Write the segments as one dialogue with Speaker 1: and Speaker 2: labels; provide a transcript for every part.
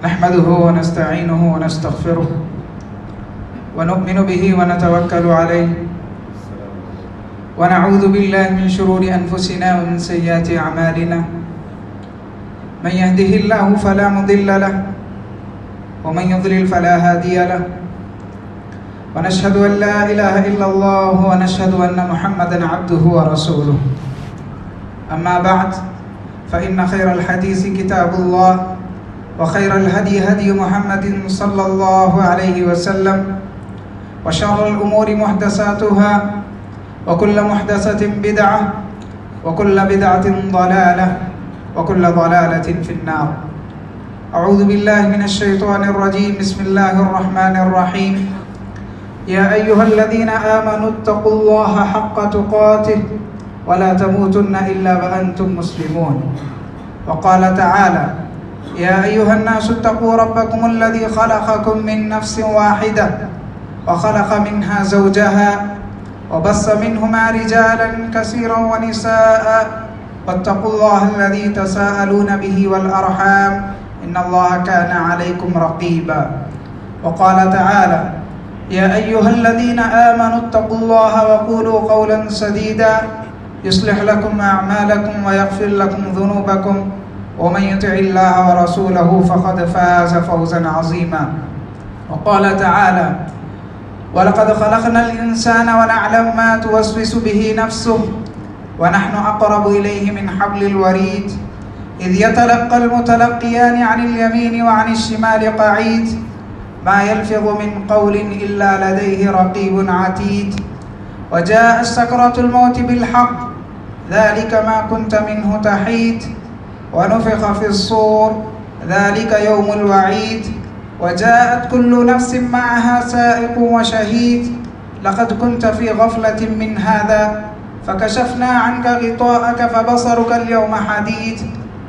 Speaker 1: نحمده ونستعينه ونستغفره ونؤمن به ونتوكل عليه ونعوذ بالله من شرور أنفسنا ومن سيئات أعمالنا من يهده الله فلا مضل له ومن يضلل فلا هادي له ونشهد أن لا إله إلا الله ونشهد أن محمدا عبده ورسوله أما بعد فإن خير الحديث كتاب الله وخير الهدي هدي محمد صلى الله عليه وسلم وشر الأمور محدثاتها وكل محدثة بدعة وكل بدعة ضلالة وكل ضلالة في النار. أعوذ بالله من الشيطان الرجيم. بسم الله الرحمن الرحيم. يا أيها الذين آمنوا اتقوا الله حق تقاته ولا تموتن إلا وأنتم مسلمون. وقال تعالى: يا أيها الناس اتقوا ربكم الذي خلقكم من نفس واحدة وخلق منها زوجها وبث منهما رجالا كثيرا ونساء واتقوا الله الذي تساءلون به والأرحام إن الله كان عليكم رقيبا. وقال تعالى: يا أيها الذين آمنوا اتقوا الله وقولوا قولا سديدا يصلح لكم أعمالكم ويغفر لكم ذنوبكم ومن يطع الله ورسوله فقد فاز فوزا عظيما. وقال تعالى: ولقد خلقنا الإنسان ونعلم ما توسوس به نفسه ونحن أقرب إليه من حبل الوريد إذ يتلقى المتلقيان عن اليمين وعن الشمال قعيد ما يلفظ من قول إلا لديه رقيب عتيد وجاء سكرة الموت بالحق ذلك ما كنت منه تحيد ونفخ في الصور ذلك يوم الوعيد وجاءت كل نفس معها سائق وشهيد لقد كنت في غفلة من هذا فكشفنا عنك غطاءك فبصرك اليوم حديد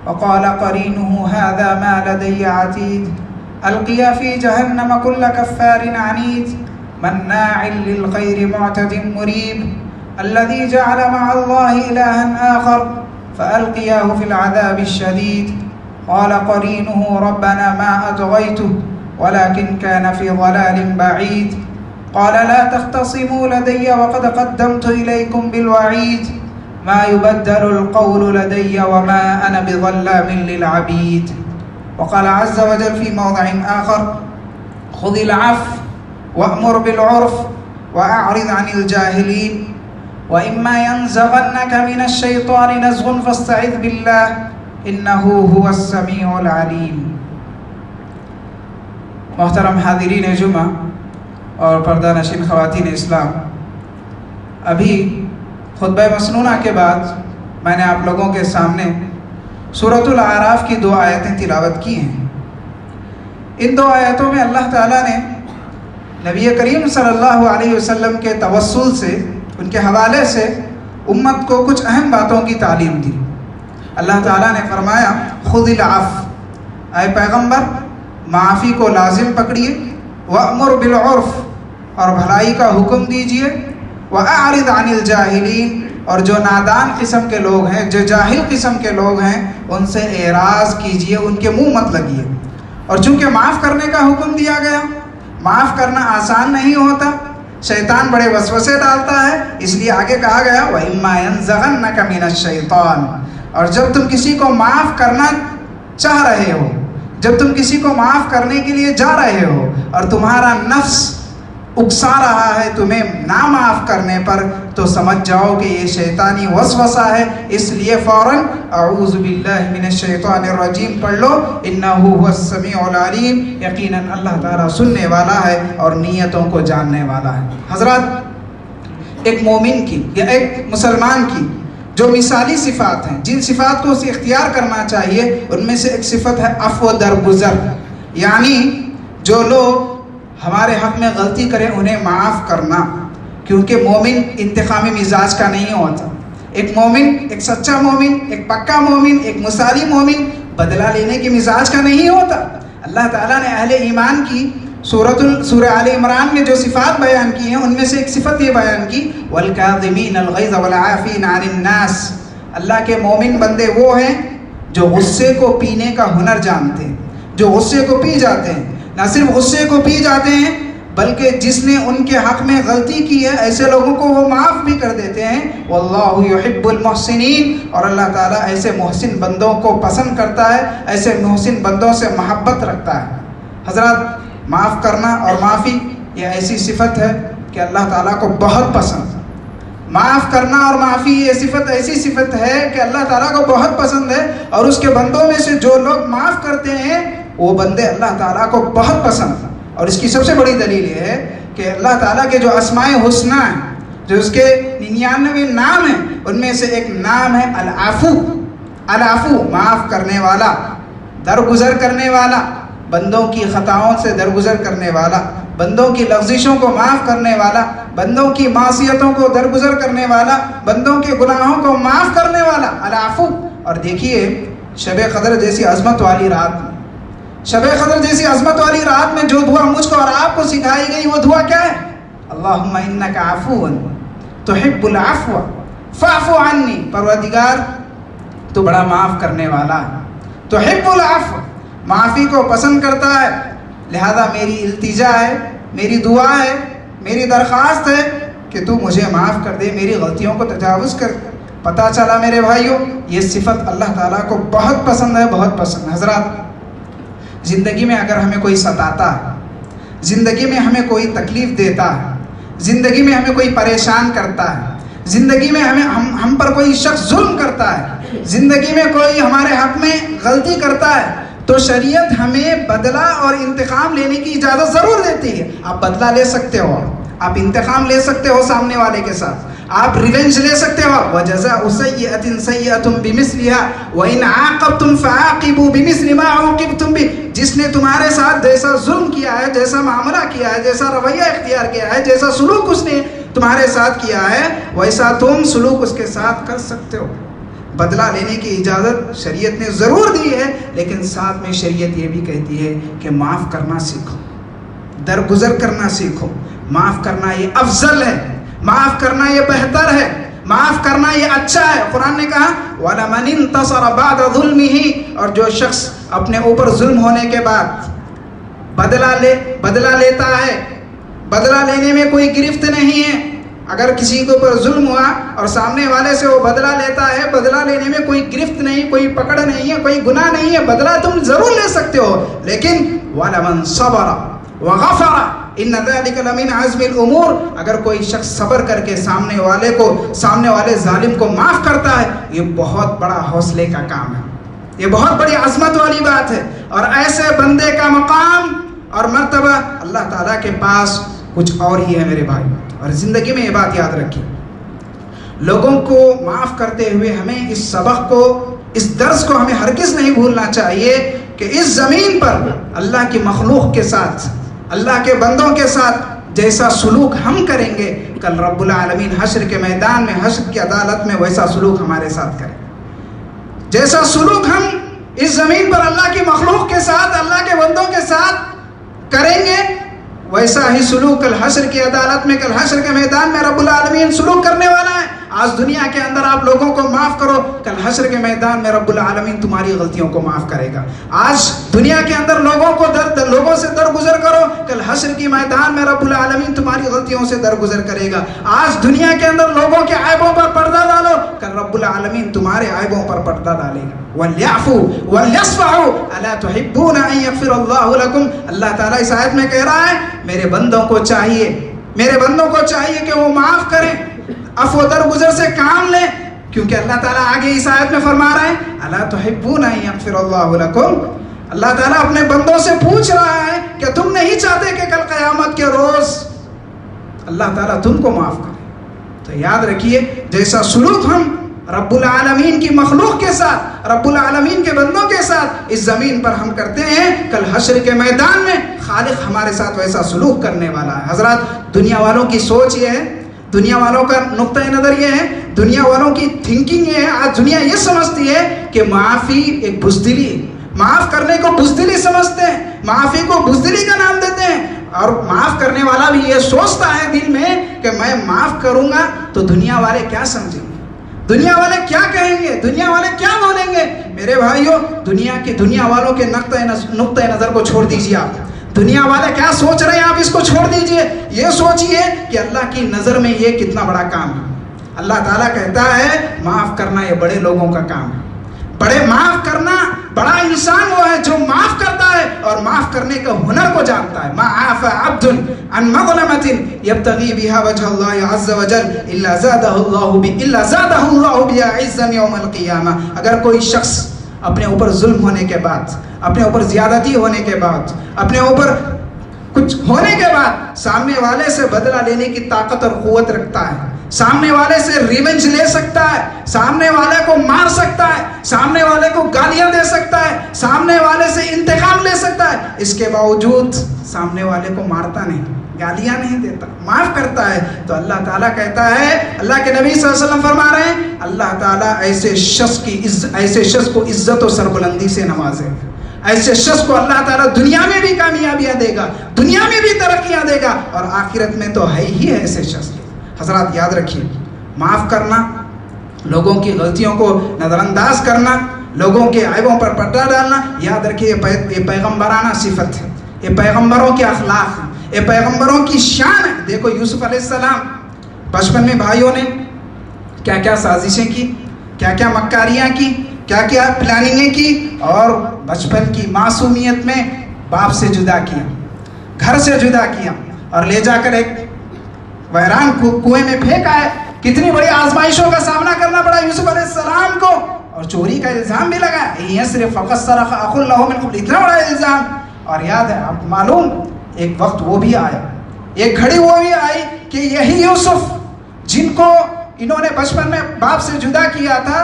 Speaker 1: وقال قرينه هذا ما لدي عتيد ألقيا في جهنم كل كفار عنيد مناع للخير معتد مريب الذي جعل مع الله إلها آخر فألقياه في العذاب الشديد قال قرينه ربنا ما أطغيته ولكن كان في ضلال بعيد قال لا تختصموا لدي وقد قدمت إليكم بالوعيد ما يبدل القول لدي وما أنا بظلام للعبيد. وقال عز وجل في موضع آخر: خذ العفو وأمر بالعرف وأعرض عن الجاهلين وإما ينزغنك من الشيطان نزغ فاستعذ بالله إنه هو السميع العليم. محترم حاضرین جمعہ اور پردہ نشین خواتین اسلام، ابھی خطبہ مسنونہ کے بعد میں نے آپ لوگوں کے سامنے سورۃ الاعراف کی 2 آیتیں تلاوت کی ہیں. ان 2 آیتوں میں اللہ تعالیٰ نے نبی کریم صلی اللہ علیہ وسلم کے توسل سے، ان کے حوالے سے امت کو کچھ اہم باتوں کی تعلیم دی. اللہ تعالیٰ نے فرمایا: خذ العفو، اے پیغمبر معافی کو لازم پکڑیے، وَأْمُرْ بِالْعُرْفِ، اور بھلائی کا حکم دیجیے، وَأَعْرِضْ عَنِ الْجَاهِلِينَ، اور جو نادان قسم کے لوگ ہیں، جو جاہل قسم کے لوگ ہیں، ان سے اعراض کیجیے، ان کے منہ مت لگیے. اور چونکہ معاف کرنے کا حکم دیا گیا، معاف کرنا آسان نہیں ہوتا، شیطان بڑے وسوسے ڈالتا ہے، اس لیے آگے کہا گیا وَإِمَّا يَنزَغَنَّكَ مِنَ الشَّيْطَانِ، اور جب تم کسی کو معاف کرنا چاہ رہے ہو، جب تم کسی کو معاف کرنے کے لیے جا رہے ہو اور تمہارا نفس اکسا رہا ہے تمہیں نہ معاف کرنے پر، تو سمجھ جاؤ کہ یہ شیطانی وسوسہ ہے. اس لیے فوراً اعوذ باللہ من الشیطان الرجیم پڑھ لو، انہ هو السمیع العلیم، یقیناً اللہ تعالیٰ سننے والا ہے اور نیتوں کو جاننے والا ہے. حضرات، ایک مومن کی یا ایک مسلمان کی جو مثالی صفات ہیں، جن صفات کو اسے اختیار کرنا چاہیے، ان میں سے ایک صفت ہے عفو درگزر، یعنی جو لوگ ہمارے حق میں غلطی کریں انہیں معاف کرنا، کیونکہ مومن انتقامی مزاج کا نہیں ہوتا. ایک مومن، ایک سچا مومن، ایک پکا مومن، ایک مثالی مومن بدلہ لینے کی مزاج کا نہیں ہوتا. اللہ تعالیٰ نے اہل ایمان کی سورہ آل عمران میں جو صفات بیان کی ہیں، ان میں سے ایک صفت یہ بیان کی وَالْكَاظِمِينَ الْغَيْظَ وَالْعَافِينَ عَنِ النَّاسِ، اللہ کے مومن بندے وہ ہیں جو غصے کو پینے کا ہنر جانتے ہیں، جو غصے کو پی جاتے ہیں، نہ صرف غصے کو پی جاتے ہیں بلکہ جس نے ان کے حق میں غلطی کی ہے ایسے لوگوں کو وہ معاف بھی کر دیتے ہیں۔ واللہ یحب المحسنین، اور اللہ تعالیٰ ایسے محسن بندوں کو پسند کرتا ہے، ایسے محسن بندوں سے محبت رکھتا ہے۔ حضرات، معاف کرنا اور معافی یہ ایسی صفت ہے کہ اللہ تعالیٰ کو بہت پسند ہے۔ معاف کرنا اور معافی یہ صفت ایسی صفت ہے کہ اللہ تعالیٰ کو بہت پسند ہے، اور اس کے بندوں میں سے جو لوگ معاف کرتے ہیں وہ بندے اللہ تعالیٰ کو بہت پسند ہیں۔ اور اس کی سب سے بڑی دلیل یہ ہے کہ اللہ تعالیٰ کے جو اسماء حسنی ہیں، جو اس کے 99 نام ہیں، ان میں سے ایک نام ہے العفو۔ العفو، معاف کرنے والا، درگزر کرنے والا، بندوں کی خطاؤں سے درگزر کرنے والا، بندوں کی لغزشوں کو معاف کرنے والا، بندوں کی معصیتوں کو درگزر کرنے والا، بندوں کے گناہوں کو معاف کرنے والا، العفو۔ اور دیکھیے شب قدر جیسی عظمت والی رات میں، شب قدر جیسی عظمت والی رات میں جو دعا مجھ کو اور آپ کو سکھائی گئی وہ دعا کیا ہے؟ اللہم انک عفو تحب العفو فاعف عنی، پروردگار تو بڑا معاف کرنے والا ہے، تحب العفو، معافی کو پسند کرتا ہے، لہذا میری التجا ہے، میری دعا ہے، میری درخواست ہے کہ تو مجھے معاف کر دے، میری غلطیوں کو تجاوز کر۔ پتہ چلا میرے بھائیوں، یہ صفت اللہ تعالیٰ کو بہت پسند ہے، بہت پسند ہے۔ حضرات، زندگی میں اگر ہمیں کوئی ستاتا ہے، زندگی میں ہمیں کوئی تکلیف دیتا ہے، زندگی میں ہمیں کوئی پریشان کرتا ہے، زندگی میں ہم پر کوئی شخص ظلم کرتا ہے، زندگی میں کوئی ہمارے حق میں غلطی کرتا ہے، تو شریعت ہمیں بدلہ اور انتقام لینے کی اجازت ضرور دیتی ہے۔ آپ بدلہ لے سکتے ہو، آپ انتقام لے سکتے ہو سامنے والے کے ساتھ، آپ ریونج لے سکتے ہو۔ وَجَزَاءُ سَيِّئَةٍ سَيِّئَةٌ بِمِثْلِهَا وَإِنْ عَاقَبْتُمْ فَعَاقِبُوا بِمِثْلِ مَا عُوقِبْتُمْ بِهِ، جس نے تمہارے ساتھ جیسا ظلم کیا ہے، جیسا معاملہ کیا ہے، جیسا رویہ اختیار کیا ہے، جیسا سلوک اس نے تمہارے ساتھ کیا ہے، ویسا تم سلوک اس کے ساتھ کر سکتے ہو۔ بدلہ لینے کی اجازت شریعت نے ضرور دی ہے، لیکن ساتھ میں شریعت یہ بھی کہتی ہے کہ معاف کرنا سیکھو، درگزر کرنا سیکھو۔ معاف کرنا یہ افضل ہے، معاف کرنا یہ بہتر ہے، معاف کرنا یہ اچھا ہے۔ قرآن نے کہا وَلَمَنِ انتصر بعد ظلمه، اور جو شخص اپنے اوپر ظلم ہونے کے بعد بدلہ لیتا ہے، بدلہ لینے میں کوئی گرفت نہیں ہے۔ اگر کسی کے اوپر ظلم ہوا اور سامنے والے سے وہ بدلہ لیتا ہے، بدلہ لینے میں کوئی گرفت نہیں، کوئی پکڑ نہیں ہے، کوئی گناہ نہیں ہے، بدلہ تم ضرور لے سکتے ہو، لیکن وَلَمَنْ صَبَرَ وَغَفَرَ إِنَّ ذَلِكَ لَمِنْ عَزْمِ الْأُمُورِ، اگر کوئی شخص صبر کر کے سامنے والے ظالم کو معاف کرتا ہے، یہ بہت بڑا حوصلے کا کام ہے، یہ بہت بڑی عظمت والی بات ہے۔ اور ایسے بندے کا مقام اور مرتبہ اللہ تعالیٰ کے پاس کچھ اور ہی ہے میرے بھائی۔ اور زندگی میں یہ بات یاد رکھیں، لوگوں کو معاف کرتے ہوئے ہمیں اس سبق کو، اس درس کو ہمیں ہرگز نہیں بھولنا چاہیے کہ اس زمین پر اللہ کی مخلوق کے ساتھ، اللہ کے بندوں کے ساتھ جیسا سلوک ہم کریں گے، کل رب العالمین حشر کے میدان میں، حشر کی عدالت میں ویسا سلوک ہمارے ساتھ کرے۔ جیسا سلوک ہم اس زمین پر اللہ کی مخلوق کے ساتھ، اللہ کے بندوں کے ساتھ کریں گے، ویسا ہی سلوک کل حشر کی عدالت میں، کل حشر کے میدان میں رب العالمین سلوک کرنے والا ہے۔ آج دنیا کے اندر آپ لوگوں کو معاف کرو، کل حشر کے میدان میں رب العالمین تمہاری غلطیوں کو معاف کرے گا۔ آج دنیا کے اندر لوگوں سے درگزر کرو، کل حشر کی میدان میں رب العالمین تمہاری غلطیوں سے درگزر کرے گا۔ آج دنیا کے اندر لوگوں کے عیبوں پر پردہ ڈالو، کل رب العالمین تمہارے عیبوں پر پردہ ڈالے گا۔ وَلْيَعْفُوا وَلْيَصْفَحُوا أَلَا تُحِبُّونَ أَن يَغْفِرَ اللَّهُ لَكُمْ، اللہ تعالیٰ اس آیت میں کہہ رہا ہے میرے بندوں کو چاہیے کہ وہ معاف کریں، عفو درگزر سے کام لیں، کیونکہ اللہ تعالیٰ آگے اس آیت میں فرما رہا ہے الا تحبون ان یغفر اللہ لکم، اللہ تعالیٰ اپنے بندوں سے پوچھ رہا ہے کہ تم نہیں چاہتے کہ کل قیامت کے روز اللہ تعالیٰ تم کو معاف کرے۔ تو یاد رکھیے جیسا سلوک ہم رب العالمین کی مخلوق کے ساتھ، رب العالمین کے بندوں کے ساتھ اس زمین پر ہم کرتے ہیں، کل حشر کے میدان میں خالق ہمارے ساتھ ویسا سلوک کرنے والا ہے۔ حضرات، دنیا والوں کی سوچ یہ ہے، دنیا والوں کا نقطۂ نظر یہ ہے، دنیا والوں کی تھنکنگ یہ ہے، آج دنیا یہ سمجھتی ہے کہ معافی ایک بزدلی ہے، معاف کرنے کو بزدلی سمجھتے ہیں، معافی کو بزدلی کا نام دیتے ہیں، اور معاف کرنے والا بھی یہ سوچتا ہے دل میں کہ میں معاف کروں گا تو دنیا والے کیا سمجھیں گے، دنیا والے کیا کہیں گے، دنیا والے کیا بولیں گے؟ میرے بھائیوں، دنیا والوں کے نقطۂ نظر کو چھوڑ دیجیے. آپ دنیا والے کیا سوچ رہے ہیں آپ اس کو چھوڑ دیجیے. یہ سوچئے کہ اللہ کی نظر میں یہ کتنا بڑا کام ہے. اللہ تعالیٰ کہتا ہے معاف کرنا یہ بڑے لوگوں کا کام ہے. معاف کرنا بڑا انسان وہ ہے جو معاف کرتا ہے اور معاف کرنے کا ہنر کو جانتا ہے. ما عافى عبد عن مظلمة يبتغي بها وجه الله عز وجل الا زاده الله بها عزا يوم القيامة. اگر کوئی شخص اپنے اوپر ظلم ہونے کے بعد، اپنے اوپر زیادتی ہونے کے بعد، اپنے اوپر کچھ ہونے کے بعد سامنے والے سے بدلہ لینے کی طاقت اور قوت رکھتا ہے، سامنے والے سے ریونج لے سکتا ہے، سامنے والے کو مار سکتا ہے، سامنے والے کو گالیاں دے سکتا ہے، سامنے والے سے انتقام لے سکتا ہے، اس کے باوجود سامنے والے کو مارتا نہیں، گالیاں نہیں دیتا، معاف کرتا ہے. تو اللہ تعالیٰ کہتا ہے، اللہ کے نبی صلی اللہ علیہ وسلم فرما رہے ہیں، اللہ تعالیٰ ایسے شخص کو عزت و سربلندی سے نوازے. ایسے شخص کو اللہ تعالیٰ دنیا میں بھی کامیابیاں دے گا، دنیا میں بھی ترقیاں دے گا، اور آخرت میں تو ہے ہی ہے ایسے شخص. حضرات یاد رکھیے، معاف کرنا، لوگوں کی غلطیوں کو نظر انداز کرنا، لوگوں کے عیبوں پر پردہ ڈالنا، یاد رکھیے یہ پیغمبرانہ صفت ہے، یہ پیغمبروں کے اخلاق ہیں، یہ پیغمبروں کی شان ہے. دیکھو یوسف علیہ السلام بچپن میں بھائیوں نے کیا کیا سازشیں کی، کیا کیا مکاریاں کی، کیا کیا پلاننگیں کی، اور بچپن کی معصومیت میں باپ سے جدا کیا، گھر سے جدا کیا، اور لے جا کر ایک ویران کنویں میں پھینکا ہے. کتنی بڑی آزمائشوں کا سامنا کرنا پڑا یوسف علیہ السلام کو، اور چوری کا الزام بھی لگا. یہ صرف فقط سرق اخ له من قبل، اتنا بڑا الزام. اور یاد ہے آپ معلوم، ایک وقت وہ بھی آیا، ایک گھڑی وہ بھی آئی کہ یہی یوسف جن کو انہوں نے بچپن میں باپ سے جدا کیا تھا،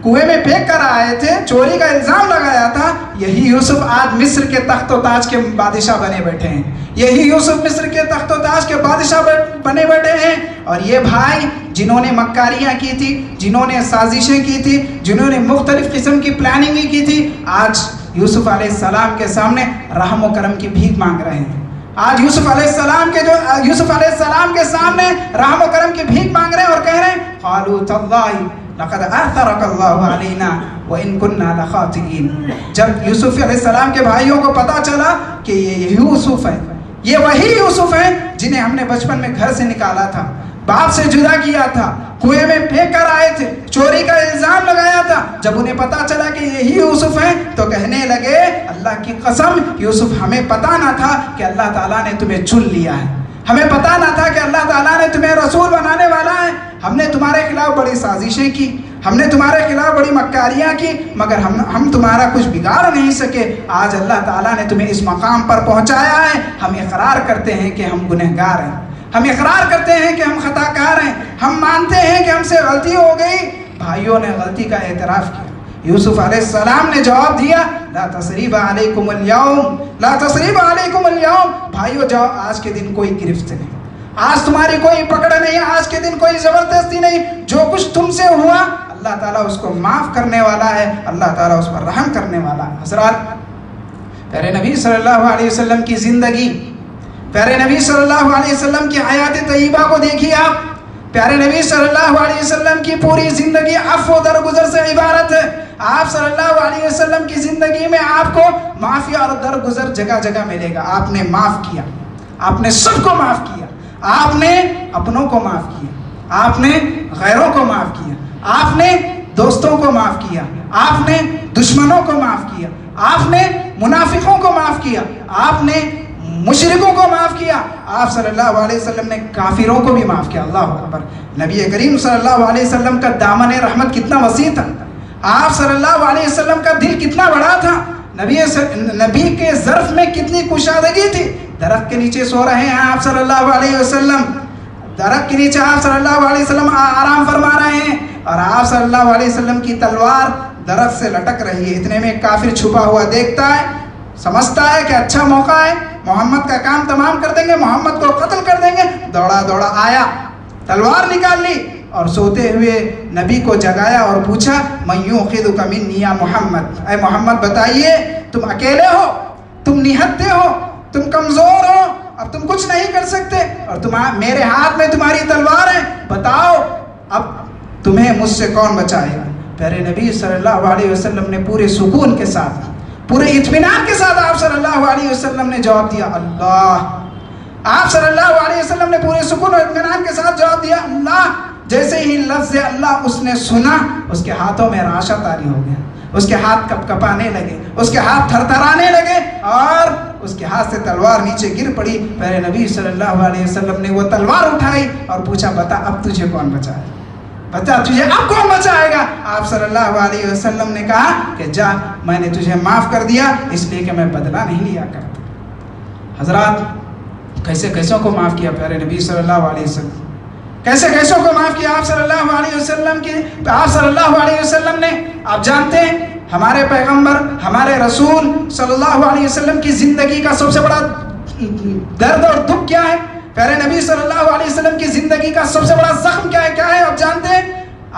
Speaker 1: کنویں میں پھینک کر آئے تھے، چوری کا الزام لگایا تھا، یہی یوسف آج مصر کے تخت و تاج کے بادشاہ بنے بیٹھے ہیں. یہی یوسف مصر کے تخت و تاج کے بادشاہ بنے بیٹھے ہیں. اور یہ بھائی جنہوں نے مکاریاں کی تھی، جنہوں نے سازشیں کی تھی، جنہوں نے مختلف قسم کی پلاننگ کی تھی، آج یوسف علیہ السلام کے سامنے رحم و کرم کی بھیک مانگ رہے ہیں. آج یوسف علیہ السلام کے سامنے رحم و کرم کی بھیک مانگ رہے ہیں اور کہہ رہے ہیں قالوا تاللہ لقد آثرك اللہ علینا وإن كنا لخاطئین. جب یوسف علیہ السلام کے بھائیوں کو پتا چلا کہ یہ یوسف ہے، یہ وہی یوسف ہے جنہیں ہم نے بچپن میں گھر سے نکالا تھا، باپ سے جدا کیا تھا، کنویں میں پھینک کر آئے تھے، چوری کا الزام لگایا تھا، جب انہیں پتا چلا کہ یہی یوسف ہے تو کہنے لگے اللہ کی قسم یوسف ہمیں پتا نہ تھا کہ اللہ تعالیٰ نے تمہیں چن لیا ہے، ہمیں پتا نہ تھا کہ اللہ تعالیٰ نے تمہیں رسول بنانے والا ہے. ہم نے تمہارے خلاف بڑی سازشیں کی، ہم نے تمہارے خلاف بڑی مکاریاں کی، مگر ہم تمہارا کچھ بگاڑ نہیں سکے. آج اللہ تعالیٰ نے تمہیں اس مقام پر پہنچایا ہے. ہم اقرار کرتے ہیں کہ ہم گنہگار ہیں، ہم اقرار کرتے ہیں کہ ہم خطا کار ہیں، ہم مانتے ہیں کہ ہم سے غلطی ہو گئی. بھائیوں نے غلطی کا اعتراف کیا. یوسف علیہ السلام نے جواب دیا لا تثریب علیکم اليوم، لا تثریب علیکم اليوم. بھائیو جاؤ، آج کے دن کوئی گرفت نہیں، آج تمہاری کوئی پکڑ نہیں، آج کے دن کوئی زبردستی نہیں. جو کچھ تم سے ہوا اللہ تعالیٰ اس کو معاف کرنے والا ہے، اللہ تعالیٰ اس پر رحم کرنے والا ہے. حضرات پیارے نبی صلی اللہ علیہ وسلم کی زندگی، پیارے نبی صلی اللہ علیہ وسلم کی حیات طیبہ کو دیکھیے آپ. پیارے نبی صلی اللہ علیہ وسلم کی پوری زندگی عفو و درگزر سے عبارت ہے. آپ صلی اللہ علیہ وسلم کی زندگی میں آپ کو معافی اور درگزر جگہ جگہ ملے گا. آپ نے معاف کیا، آپ نے سب کو معاف کیا، آپ نے اپنوں کو معاف کیا، آپ نے غیروں کو معاف کیا، آپ نے دوستوں کو معاف کیا، آپ نے دشمنوں کو معاف کیا، آپ نے منافقوں کو معاف کیا، آپ نے مشرکوں کو معاف کیا. آپ صلی اللہ علیہ وسلم نے کافروں کو بھی معاف کیا. اللہ اکبر. نبی کریم صلی اللہ علیہ وسلم کا دامن رحمت کتنا وسیع تھا، آپ صلی اللہ علیہ وسلم کا دل کتنا بڑا تھا، نبی کے ظرف میں کتنی کشادگی تھی. درخت کے نیچے سو رہے ہیں آپ صلی اللہ علیہ وسلم، درخت کے نیچے آپ صلی اللہ علیہ وسلم آرام فرما رہے ہیں، اور آپ صلی اللہ علیہ وسلم کی تلوار درخت سے لٹک رہی ہے. اتنے میں کافر چھپا ہوا دیکھتا ہے، سمجھتا ہے کہ اچھا موقع ہے، محمد کا کام تمام کر دیں گے، محمد کو قتل کر دیں گے. دوڑا دوڑا آیا، تلوار نکال لی اور سوتے ہوئے نبی کو جگایا اور پوچھا من یؤخذک منی یا محمد، اے محمد بتائیے تم اکیلے ہو، تم نہتے ہو، تم کمزور ہو، اب تم کچھ نہیں کر سکتے، اور میرے ہاتھ میں تمہاری تلوار ہے، بتاؤ اب تمہیں مجھ سے کون بچائے گا؟ پیارے نبی صلی اللہ علیہ وسلم نے پورے سکون کے ساتھ، پورے اطمینان کے ساتھ آپ صلی اللہ علیہ وسلم نے جواب دیا اللہ۔ آپ صلی اللہ علیہ وسلم نے پورے سکون اور اطمینان کے ساتھ جواب دیا اللہ۔ جیسے ہی لفظ اللہ اس نے سنا، اس کے ہاتھوں میں راشا طاری ہو گیا، اس کے ہاتھ کپ کپانے لگے، اس کے ہاتھ تھر تھرانے لگے اور اس کے ہاتھ سے تلوار نیچے گر پڑی۔ پیارے نبی صلی اللہ علیہ وسلم نے وہ تلوار اٹھائی اور پوچھا بتا اب تجھے کون بچائے، بتا تجھے اب کون بچائے گا؟ آپ صلی اللہ علیہ وسلم نے کہا کہ جا، میں نے تجھے معاف کر دیا اس لیے کہ میں بدلہ نہیں لیا کرتا۔ حضرات کیسے کیسوں کو معاف کیا پیارے نبی صلی اللہ علیہ وسلم، کیسے کیسوں کو معاف کیا آپ صلی اللہ علیہ وسلم کی۔ آپ صلی اللہ علیہ وسلم نے، آپ جانتے ہیں ہمارے پیغمبر ہمارے رسول صلی اللہ علیہ وسلم کی زندگی کا سب سے بڑا درد اور دکھ کیا ہے؟ پیارے نبی صلی اللہ علیہ وسلم کی زندگی کا سب سے بڑا زخم کیا ہے؟ کیا ہے آپ جانتے ہیں؟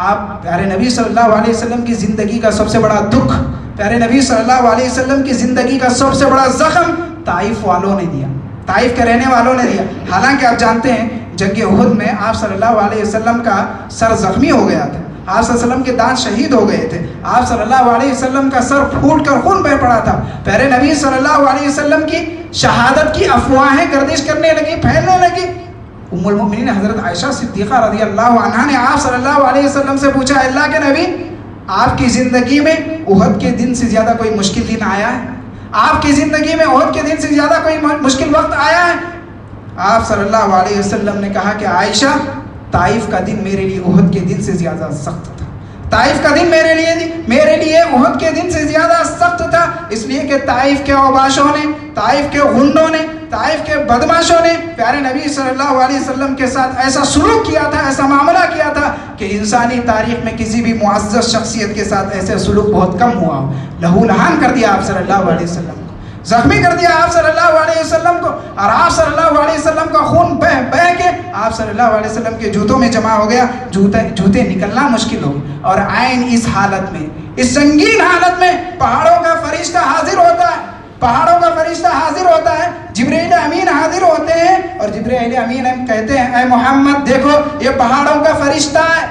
Speaker 1: آپ پیارے نبی صلی اللہ علیہ وسلم کی زندگی کا سب سے بڑا دکھ، پیارے نبی صلی اللہ علیہ وسلم کی زندگی کا سب سے بڑا زخم طائف والوں نے دیا، طائف کے رہنے والوں نے دیا۔ حالانکہ آپ جانتے ہیں جنگ احد میں آپ صلی اللہ علیہ وسلم کا سر زخمی ہو گیا تھا، آپ صلی اللہ علیہ وسلم کے دانت شہید ہو گئے تھے، آپ صلی اللہ علیہ وسلم کا سر پھوٹ کر خون بہہ پڑا تھا۔ پیارے نبی صلی اللہ علیہ وسلم کی شہادت کی افواہیں گردش کرنے لگی، پھیلنے لگی۔ ام المؤمنین حضرت عائشہ صدیقہ رضی اللہ عنہا نے آپ صلی اللہ علیہ وسلم سے پوچھا اللہ کے نبی آپ کی زندگی میں احد کے دن سے زیادہ کوئی مشکل دن آیا ہے؟ آپ کی زندگی میں احد کے دن سے زیادہ کوئی مشکل وقت آیا ہے؟ آپ صلی اللہ علیہ وسلم نے کہا کہ عائشہ طائف کا دن میرے لیے احد کے دن سے زیادہ سخت تھا، طائف کا دن میرے لیے احد کے دن سے زیادہ سخت تھا، اس لیے کہ طائف کے اوباشوں نے، طائف کے غنڈوں نے، طائف کے بدماشوں نے پیارے نبی صلی اللہ علیہ وسلم کے ساتھ ایسا سلوک کیا تھا، ایسا معاملہ کیا تھا کہ انسانی تاریخ میں کسی بھی معزز شخصیت کے ساتھ ایسے سلوک بہت کم ہوا، لہو لہان کر دیا آپ صلی اللہ علیہ وسلم کو، زخمی کر دیا آپ صلی اللہ علیہ وسلم کو، اور آپ صلی اللہ علیہ وسلم کا خون بہ کے آپ صلی اللہ علیہ وسلم کے جوتوں میں جمع ہو گیا، جوتے نکلنا مشکل ہو گیا۔ اور عین اس حالت میں، اس سنگین حالت میں پہاڑوں کا فرشتہ حاضر ہوتا ہے، پہاڑوں کا فرشتہ حاضر ہوتا ہے، جبرائیل امین حاضر ہوتے ہیں اور جبرائیل امین کہتے ہیں اے محمد دیکھو یہ پہاڑوں کا فرشتہ ہے،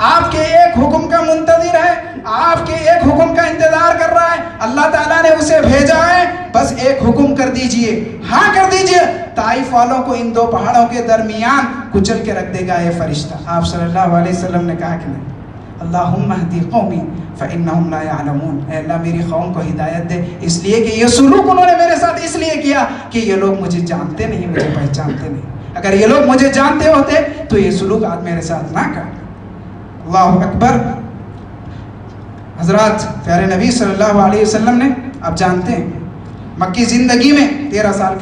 Speaker 1: آپ کے ایک حکم کا منتظر ہے، آپ کے ایک حکم کا انتظار کر رہا ہے، اللہ تعالیٰ نے اسے بھیجا ہے، بس ایک حکم کر دیجئے، ہاں کر دیجئے، طائف والوں کو ان دو پہاڑوں کے درمیان کچل کے رکھ دے گا یہ فرشتہ۔ آپ صلی اللہ علیہ وسلم نے کہا کہ نہیں، اللہم اہدی قومی فإنہم لا یعلمون، اے اللہ میری قوم کو ہدایت دے، اس لیے کہ یہ سلوک انہوں نے میرے ساتھ اس لیے کیا کہ یہ لوگ مجھے جانتے نہیں، مجھے پہچانتے نہیں، اگر یہ لوگ مجھے جانتے ہوتے تو یہ سلوک آج میرے ساتھ نہ کر۔ اللہ اکبر۔ حضرات پیارے نبی صلی اللہ علیہ وسلم نے، آپ جانتے ہیں مکی زندگی میں 13 سال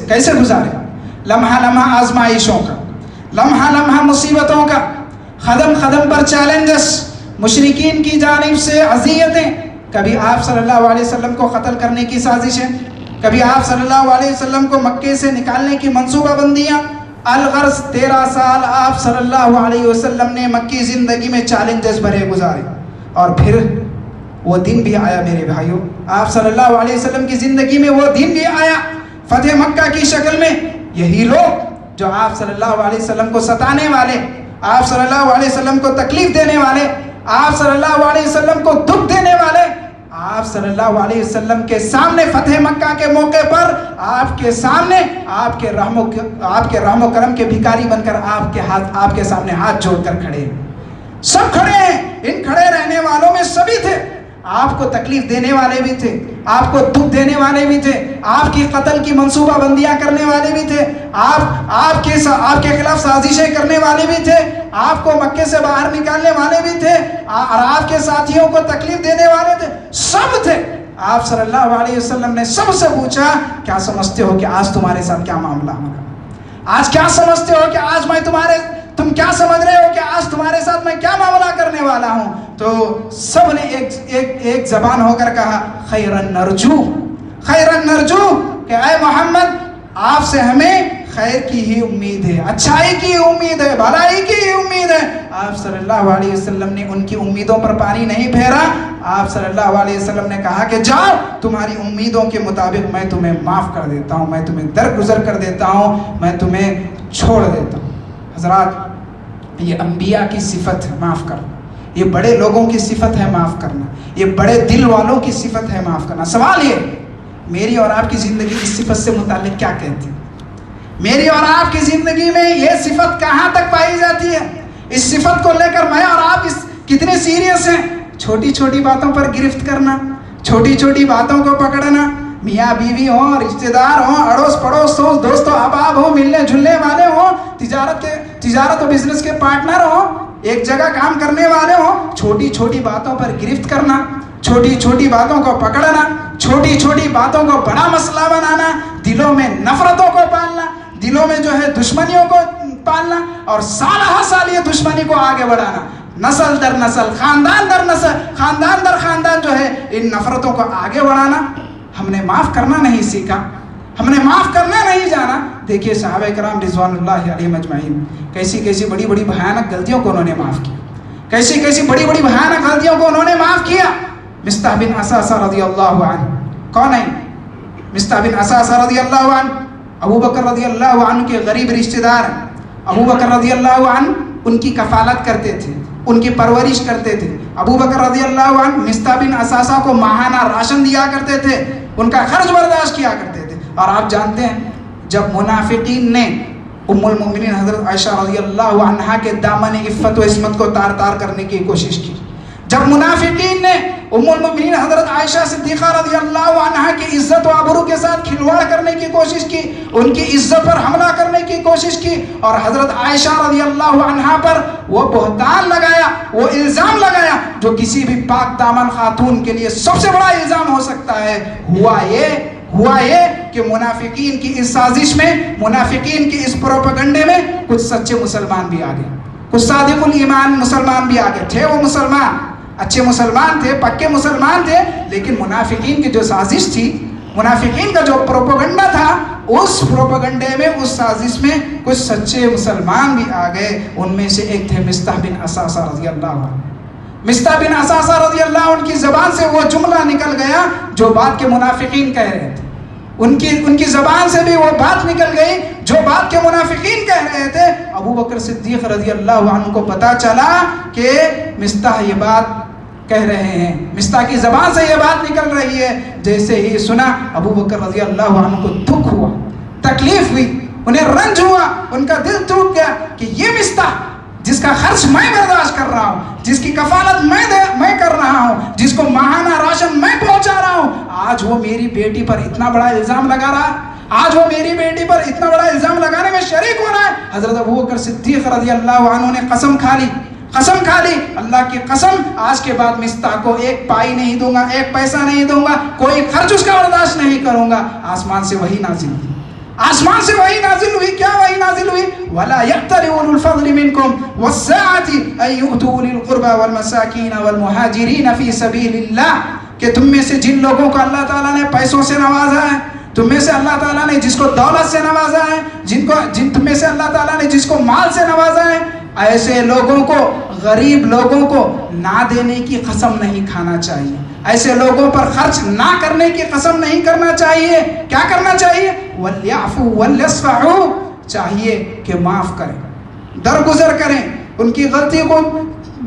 Speaker 1: کیسے گزارے، لمحہ لمحہ آزمائشوں کا، لمحہ لمحہ مصیبتوں کا، قدم قدم پر چیلنجز، مشرکین کی جانب سے اذیتیں، کبھی آپ صلی اللہ علیہ وسلم کو قتل کرنے کی سازشیں، کبھی آپ صلی اللہ علیہ وسلم کو مکے سے نکالنے کی منصوبہ بندیاں، الغرض 13 سال آپ صلی اللہ علیہ وسلم نے مکی زندگی میں چیلنجز بھرے گزارے، اور پھر وہ دن بھی آیا میرے بھائیوں، آپ صلی اللہ علیہ وسلم کی زندگی میں وہ دن بھی آیا فتح مکہ کی شکل میں۔ یہی لوگ جو آپ صلی اللہ علیہ وسلم کو ستانے والے، آپ صلی اللہ علیہ وسلم کو تکلیف دینے والے، آپ صلی اللہ علیہ وسلم کو دکھ دینے والے، آپ صلی اللہ علیہ وسلم کے سامنے فتح مکہ کے موقع پر آپ کے سامنے آپ کے رحم و کرم کے بھکاری بن کر آپ کے سامنے ہاتھ جوڑ کر کھڑے ہیں، سب کھڑے ہیں، ان کھڑے رہنے والوں میں سبھی تھے، آپ کو تکلیف دینے والے بھی تھے، آپ کو دکھ دینے والے بھی تھے، آپ کی قتل کی منصوبہ بندیاں کرنے والے بھی تھے، آپ کے خلاف سازشیں کرنے والے بھی تھے، آپ کو مکے سے باہر نکالنے والے بھی تھے، اور آپ کے ساتھیوں کو تکلیف دینے والے تھے، سب تھے۔ آپ صلی اللہ علیہ وسلم نے سب سے پوچھا کیا سمجھتے ہو کہ آج تمہارے ساتھ کیا معاملہ ہوگا، آج کیا سمجھتے ہو کہ آج تم کیا سمجھ رہے ہو کہ آج تمہارے ساتھ میں کیا معاملہ کرنے والا ہوں؟ تو سب نے ایک زبان ہو کر کہا خیرن نرجو، خیرن نرجو، کہ اے محمد آپ سے ہمیں خیر کی ہی امید ہے، اچھائی کی امید ہے، بھلائی کی ہی امید ہے۔ آپ صلی اللہ علیہ وسلم نے ان کی امیدوں پر پانی نہیں پھیرا، آپ صلی اللہ علیہ وسلم نے کہا کہ جاؤ تمہاری امیدوں کے مطابق میں تمہیں معاف کر دیتا ہوں، میں تمہیں درگزر کر دیتا ہوں، میں تمہیں چھوڑ دیتا ہوں۔ حضرات یہ انبیاء کی صفت ہے معاف کرنا، یہ بڑے لوگوں کی صفت ہے معاف کرنا، یہ بڑے دل والوں کی صفت ہے معاف کرنا۔ سوال یہ میری اور آپ کی زندگی اس صفت سے متعلق کیا کہتی ہے؟ میری اور آپ کی زندگی میں یہ صفت کہاں تک پائی جاتی ہے؟ اس صفت کو لے کر میں اور آپ کتنے سیریس ہیں؟ چھوٹی چھوٹی باتوں پر گرفت کرنا، چھوٹی چھوٹی باتوں کو پکڑنا، میاں بیوی ہوں، رشتہ دار ہوں، اڑوس پڑوس ہوں، دوست و احباب ہوں، ملنے جلنے والے ہوں، تجارت و بزنس کے پارٹنر ہوں، ایک جگہ کام کرنے والے ہوں، چھوٹی چھوٹی باتوں پر گرفت کرنا، چھوٹی چھوٹی باتوں کو پکڑنا، چھوٹی چھوٹی باتوں کو بڑا مسئلہ بنانا، دلوں میں نفرتوں کو پالنا، دلوں میں جو ہے دشمنیوں کو پالنا، اور سال ہر سال یہ دشمنی کو آگے بڑھانا، نسل در نسل، خاندان در نسل، خاندان در خاندان جو ہے ان نفرتوں کو آگے بڑھانا۔ ہم نے معاف کرنا نہیں سیکھا، ہم نے معاف کرنا نہیں جانا۔ دیکھیے صحابہ کرام رضوان اللہ علیہم اجمعین کیسی کیسی بڑی بڑی بھیانک غلطیوں کو انہوں نے معاف کیا، کیسی کیسی بڑی بڑی بھیانک غلطیوں کو انہوں نے معاف کیا۔ مصطح بن اساسہ رضی اللہ عنہ کون ہے؟ مصطح بن اساسہ رضی اللہ عنہ ابو بکر رضی اللہ عنہ کے غریب رشتہ دار ہیں۔ ابو بکر رضی اللہ عنہ ان کی کفالت کرتے تھے، ان کی پرورش کرتے تھے۔ ابو بکر رضی اللہ عنہ مصطح بن اساسہ کو ماہانہ راشن دیا کرتے تھے، ان کا خرچ برداشت کیا کرتے تھے۔ اور آپ جانتے ہیں جب منافقین نے ام المؤمنین حضرت عائشہ رضی اللہ عنہا کے دامن عفت و عصمت کو تار تار کرنے کی کوشش کی، جب منافقین نے ام المؤمنین حضرت عائشہ صدیقہ رضی اللہ عنہا کی عزت و آبرو کے ساتھ کھلواڑ کرنے کی کوشش کی، ان کی عزت پر حملہ کرنے کی کوشش کی، اور حضرت عائشہ رضی اللہ عنہا پر وہ بہتان لگایا، وہ الزام لگایا جو کسی بھی پاک دامن خاتون کے لیے سب سے بڑا الزام ہو سکتا ہے۔ ہوا یہ کہ منافقین کی اس سازش میں، منافقین کی اس پروپیگنڈے میں کچھ سچے مسلمان بھی آ گئے، کچھ صادق الایمان مسلمان بھی آ گئے تھے۔ وہ مسلمان اچھے مسلمان تھے، پکے مسلمان تھے، لیکن منافقین کی جو سازش تھی، منافقین کا جو پروپیگنڈا تھا، اس پروپیگنڈے میں، اس سازش میں کچھ سچے مسلمان بھی آ گئے۔ ان میں سے ایک تھے مصطح بن اساسہ رضی اللہ عنہ۔ مصطح بن اساسہ رضی اللہ عنہ کی زبان سے وہ جملہ نکل گیا جو بات کے منافقین کہہ رہے تھے، ان کی زبان سے بھی وہ بات نکل گئی جو بات کے منافقین کہہ رہے تھے۔ ابو بکر صدیق رضی اللہ عنہ کو پتا چلا کہ مصطح یہ بات کہہ رہے ہیں، مصطح کی زبان سے یہ بات نکل رہی ہے۔ جیسے ہی سنا ابو بکر رضی اللہ عنہ کو دکھ ہوا، تکلیف ہوئی، انہیں رنج ہوا، ان کا دل ٹوٹ گیا کہ یہ مصطح جس کا خرچ میں برداشت کر رہا ہوں، جس کی کفالت میں کر رہا ہوں، جس کو ماہانہ راشن میں پہنچا رہا ہوں، آج وہ میری بیٹی پر اتنا بڑا الزام لگا رہا ہے، آج وہ میری بیٹی پر اتنا بڑا الزام لگانے میں شریک ہو رہا ہے۔ حضرت ابو بکر صدیق رضی اللہ عنہ نے قسم کھا لی، اللہ کی قسم، آج کے بعد مصطح کو ایک پائی نہیں دوں گا، ایک پیسہ نہیں دوں گا، کوئی خرچ اس کا برداشت نہیں کروں گا۔ آسمان سے وحی نازل ہوئی، آسمان سے وحی نازل ہوئی۔ کیا وحی نازل ہوئی؟ وَلَا يَأْتَلِ أُولُو الْفَضْلِ مِنْكُمْ وَالسَّعَةِ أَن يُؤْتُوا أُولِي الْقُرْبَى وَالْمَسَاكِينَ وَالْمُهَاجِرِينَ فِي سَبِيلِ اللَّهِ کہ تم میں سے جن لوگوں کو اللہ تعالیٰ نے پیسوں سے نوازا ہے، تم میں سے اللہ تعالیٰ نے جس کو دولت سے نوازا ہے، تم میں سے اللہ تعالیٰ نے جس کو مال سے نوازا ہے، ایسے لوگوں کو، غریب لوگوں کو نہ دینے کی قسم نہیں کھانا چاہیے، ایسے لوگوں پر خرچ نہ کرنے کی قسم نہیں کرنا چاہیے۔ کیا کرنا چاہیے؟ وَلْيَعْفُوا وَلْيَصْفَحُوا، چاہیے کہ معاف کریں، درگزر کریں، ان کی غلطی کو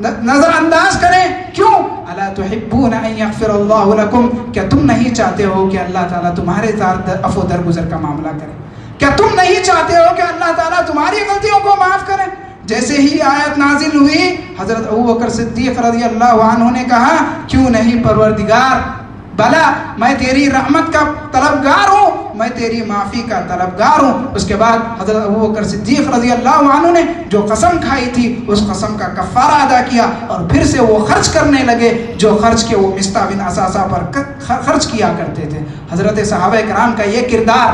Speaker 1: نظر انداز کریں۔ کیوں؟ اَلَا تُحِبُّونَ أَن يَغْفِرَ اللَّهُ لَكُمْ، کیا تم نہیں چاہتے ہو کہ اللہ تعالیٰ تمہارے ساتھ عفو درگزر کا معاملہ کرے؟ کیا تم نہیں چاہتے ہو کہ اللہ تعالیٰ تمہاری غلطیوں کو معاف کرے؟ جیسے ہی آیت نازل ہوئی، حضرت ابو بکر صدیق رضی اللہ عنہ نے کہا، کیوں نہیں پروردگار، بلا میں تیری رحمت کا طلبگار ہوں، میں تیری معافی کا طلبگار ہوں۔ اس کے بعد حضرت ابو بکر صدیق رضی اللہ عنہ نے جو قسم کھائی تھی، اس قسم کا کفارہ ادا کیا، اور پھر سے وہ خرچ کرنے لگے جو خرچ کے وہ مصطح بن اساسہ پر خرچ کیا کرتے تھے۔ حضرت صحابہ کرام کا یہ کردار،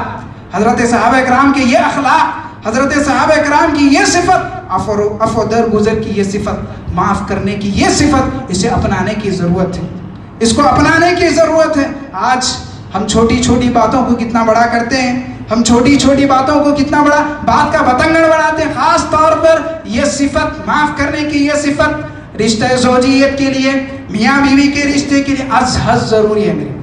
Speaker 1: حضرت صحابہ کرام کے یہ اخلاق، حضرت صحابہ کرام کی یہ صفت، عفو درگزر کی یہ صفت، معاف کرنے کی یہ صفت، اسے اپنانے کی ضرورت ہے، اس کو اپنانے کی ضرورت ہے۔ آج ہم چھوٹی چھوٹی باتوں کو کتنا بڑا کرتے ہیں، ہم چھوٹی چھوٹی باتوں کو کتنا بڑا بات کا بتنگڑ بناتے ہیں۔ خاص طور پر یہ صفت، معاف کرنے کی یہ صفت رشتہ زوجیت کے لیے، میاں بیوی کے رشتے کے لیے از حد ضروری ہے۔ میرے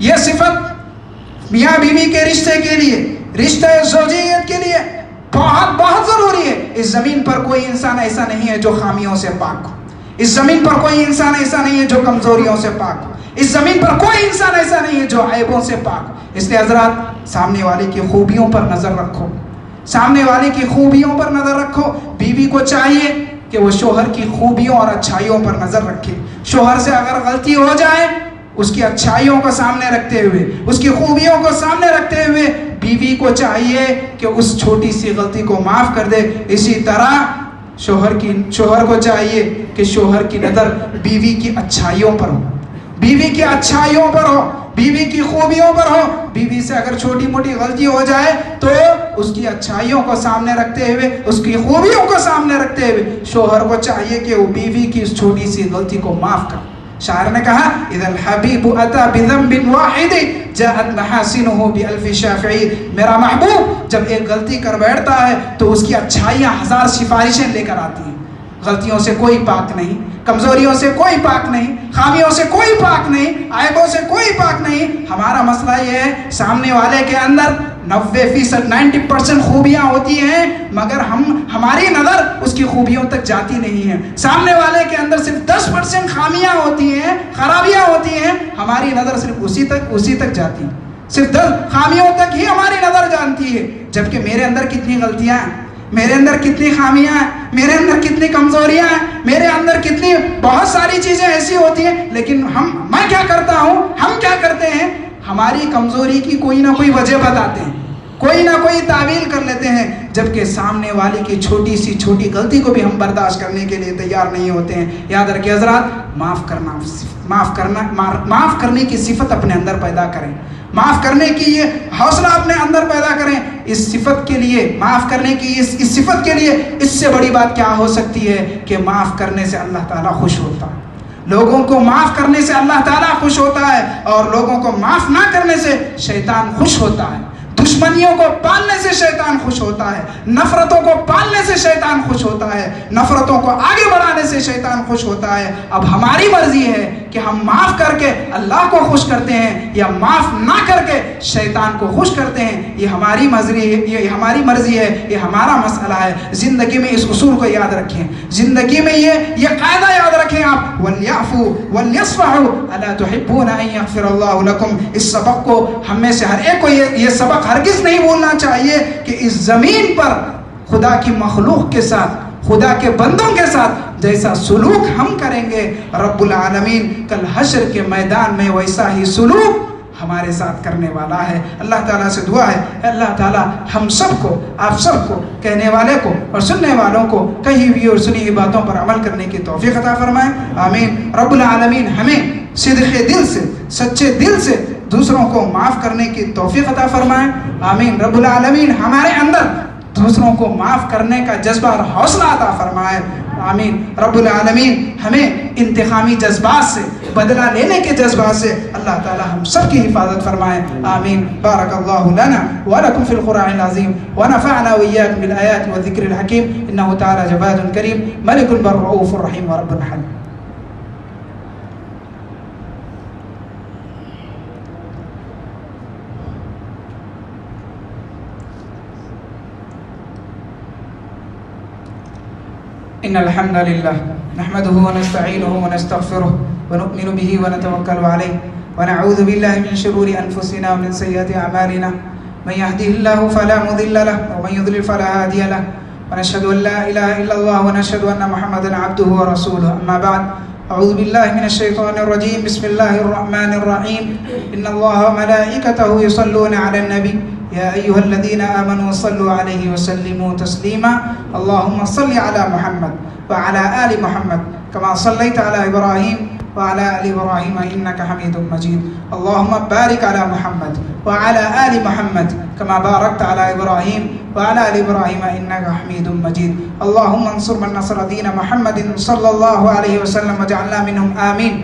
Speaker 1: یہ صفت میاں بیوی کے رشتے کے لیے، رشتہ زوجیت کے لیے بہت بہت ضروری ہے. اس زمین پر کوئی انسان ایسا نہیں ہے جو خامیوں سے پاک ہو. اس زمین پر کوئی انسان ایسا نہیں ہے جو کمزوریوں سے پاک ہو. اس زمین پر کوئی انسان ایسا نہیں ہے جو عیبوں سے پاک ہو. اس لیے حضرات سامنے والے کی خوبیوں پر نظر رکھو. سامنے والے کی خوبیوں پر نظر رکھو. بیوی کو چاہیے کہ وہ شوہر کی خوبیوں اور اچھائیوں پر نظر رکھے. شوہر سے اگر غلطی ہو جائے اس کی اچھائیوں کو سامنے رکھتے ہوئے, اس کی خوبیوں کو سامنے رکھتے ہوئے بیوی کو چاہیے کہ اس چھوٹی سی غلطی کو معاف کر دے. اسی طرح شوہر کو چاہیے کہ شوہر کی نظر بیوی کی اچھائیوں پر ہو, بیوی کی اچھائیوں پر ہو, بیوی کی خوبیوں پر ہو. بیوی سے اگر چھوٹی موٹی غلطی ہو جائے تو اس کی اچھائیوں کو سامنے رکھتے ہوئے, اس کی خوبیوں کو سامنے رکھتے ہوئے شوہر کو چاہیے کہ وہ بیوی کی اس چھوٹی سی غلطی کو معاف کر. شاعر نے کہا اذا الحبیب اتی بذنب واحد جاءت محاسنه بألف شافعی. میرا محبوب جب ایک غلطی کر بیٹھتا ہے تو اس کی اچھائیاں ہزار سفارشیں لے کر آتی ہیں. غلطیوں سے کوئی پاک نہیں, کمزوریوں سے کوئی پاک نہیں, خامیوں سے کوئی پاک نہیں, عیبوں سے کوئی پاک نہیں. ہمارا مسئلہ یہ ہے سامنے والے کے اندر 90% خوبیاں ہوتی ہیں مگر ہماری نظر اس کی خوبیوں تک جاتی نہیں ہے. سامنے والے کے اندر صرف 10% خامیاں ہوتی ہیں, خرابیاں ہوتی ہیں, ہماری نظر صرف اسی تک جاتی ہے. صرف 10 خامیوں تک ہی ہماری نظر جانتی ہے. جبکہ میرے اندر کتنی غلطیاں ہیں, میرے اندر کتنی خامیاں ہیں, میرے اندر کتنی کمزوریاں ہیں, میرے اندر کتنی بہت ساری چیزیں ایسی ہوتی ہیں. لیکن میں کیا کرتا ہوں, ہم کیا کرتے ہیں, ہماری کمزوری کی کوئی نہ کوئی وجہ بتاتے ہیں, کوئی نہ کوئی تعویل کر لیتے ہیں. جبکہ سامنے والے کی چھوٹی سی چھوٹی غلطی کو بھی ہم برداشت کرنے کے لیے تیار نہیں ہوتے ہیں. یاد رکھیے حضرات, معاف کرنے کی صفت اپنے اندر پیدا کریں, معاف کرنے کی یہ حوصلہ اپنے اندر پیدا کریں. اس صفت کے لیے, معاف کرنے کی اس صفت کے لیے اس سے بڑی بات کیا ہو سکتی ہے کہ معاف کرنے سے اللہ تعالیٰ خوش ہوتا ہے. لوگوں کو معاف کرنے سے اللہ تعالیٰ خوش ہوتا ہے اور لوگوں کو معاف نہ کرنے سے شیطان خوش ہوتا ہے. دشمنیوں کو پالنے سے شیطان خوش ہوتا ہے, نفرتوں کو پالنے سے شیطان خوش ہوتا ہے, نفرتوں کو آگے بڑھانے سے شیطان خوش ہوتا ہے. اب ہماری مرضی ہے کہ ہم معاف کر کے اللہ کو خوش کرتے ہیں یا معاف نہ کر کے شیطان کو خوش کرتے ہیں. یہ ہماری مرضی ہے, یہ ہمارا مسئلہ ہے. زندگی میں اس اصول کو یاد رکھیں, زندگی میں یہ قاعدہ یاد رکھیں آپ, وَلْيَعْفُوا وَلْيَصْفَحُوا أَلَا تُحِبُّونَ أَن يَغْفِرَ اللَّهُ لَكُمْ. اس سبق کو ہم میں سے ہر ایک کو یہ سبق ہرگز نہیں بھولنا چاہیے کہ اس زمین پر خدا کی مخلوق کے ساتھ, خدا کے بندوں کے ساتھ جیسا سلوک ہم کریں گے رب العالمین کل حشر کے میدان میں ویسا ہی سلوک ہمارے ساتھ کرنے والا ہے. اللہ تعالیٰ سے دعا ہے, اللہ تعالیٰ ہم سب کو, آپ سب کو, کہنے والے کو اور سننے والوں کو کہی ہوئی اور سنی ہوئی باتوں پر عمل کرنے کی توفیق عطا فرمائے. آمین. رب العالمین ہمیں صدق دل سے, سچے دل سے دوسروں کو معاف کرنے کی توفیق عطا فرمائے. آمین. رب العالمین ہمارے اندر دوسروں کو معاف کرنے کا جذبہ اور حوصلہ عطا فرمائے. آمین. رب العالمین ہمیں انتقامی جذبات سے, بدلہ لینے کے جذبات سے اللہ تعالی ہم سب کی حفاظت فرمائے. آمین. بارک اللہ لنا ولکم فی القرآن العظیم ونفعنا وإياکم بالآیات والذکر الحکیم انہ تعالی جواد کریم ملک بر رؤوف الرحیم ورب الحلیم. إن الحمد لله نحمده ونستعينه ونستغفره ونؤمن به ونتوكل عليه ونعوذ بالله من شرور أنفسنا ومن سيئات أعمالنا من يهده الله فلا مضل له ومن يضلل فلا هادي له ونشهد أن لا إله إلا الله ونشهد أن محمدا عبده ورسوله. أما بعد أعوذ بالله من الشيطان الرجيم. بسم الله الرحمن الرحيم. إن الله وملائكته يصلون على النبي يا أيها الذين آمنوا صلوا عليه وسلموا تسليما. اللهم صل على محمد وعلى آل محمد كما صليت على إبراهيم وعلى آل إبراهيم إنك حميد مجيد. اللهم بارك على محمد وعلى آل محمد كما باركت على إبراهيم وعلى آل إبراهيم إنك حميد مجيد. اللهم انصر من نصر دين محمد صلى الله عليه وسلم واجعلنا منهم آمين.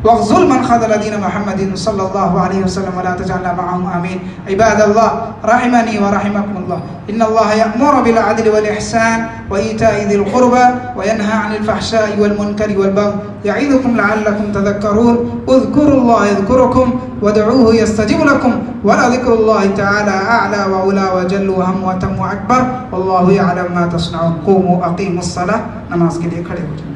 Speaker 1: واخذل من خذل دين محمد صلى الله عليه وسلم ولا تجعلنا معهم آمين. عباد الله رحمني ورحمكم الله، إن الله يأمر بالعدل والإحسان وإيتاء ذي القربى وينهى عن الفحشاء والمنكر والبغي يعظكم لعلكم تذكرون. اذكروا الله يذكركم وادعوه يستجب لكم ولذكر الله تعالى أعلى وأولى وجل وهم وتم وأكبر والله يعلم ما تصنعون. قوموا أقيموا الصلاة. نماز کے لیے کھڑے ہو جائیں.